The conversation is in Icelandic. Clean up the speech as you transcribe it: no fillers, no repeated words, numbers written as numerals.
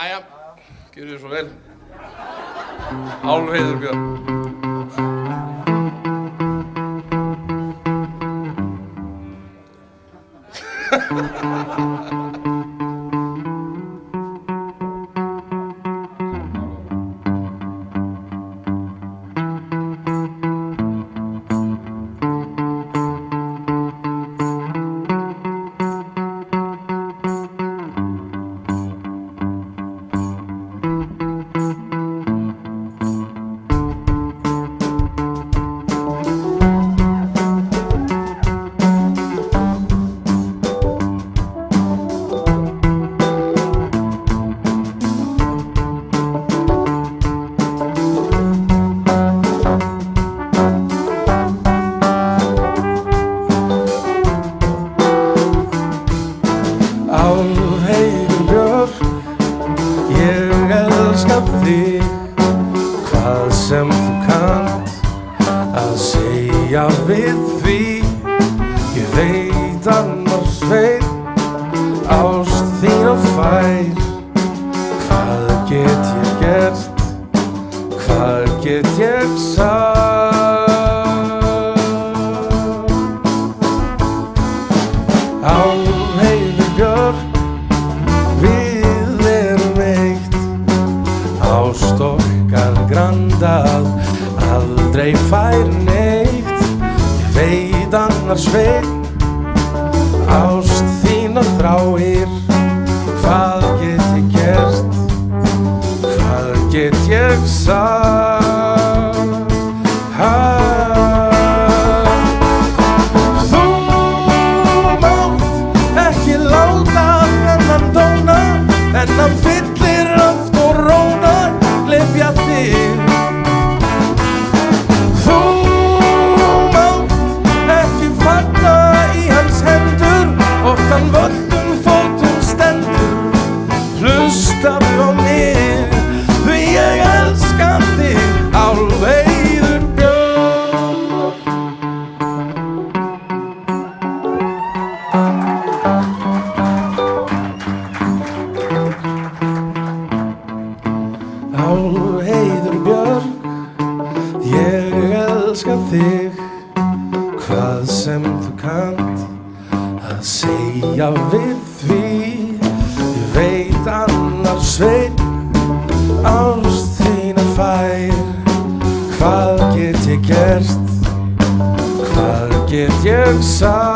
Jæja, gjörðu svo vel. Álfheiður Björk. Álfheiður Björk, ég elska þig, hvað sem þú kannt að segja við því. Ég veit annars veit, ást þín og fær. Hvað get ég gert, hvað get ég sagt? Álfheiður Björk, við erum eitt, ást okkar grandað, aldrei fær neitt. Ég veit annars veit, ást þín og þráir. Hvað get ég gert, hvað get ég sagt? En hann fyllir oft og rónar, glepja þig. Þú mátt ekki falla í hans hendur, oft hann völdum fótum stendur. Hlustaðu á mig, því ég elska þig, Álfheiður Björk. Álfheiður Björk, ég elska þig, hvað sem þú kannt að segja við því. Ég veit annars veit, ást þín er fær. Hvað get ég gert, hvað get ég sagt?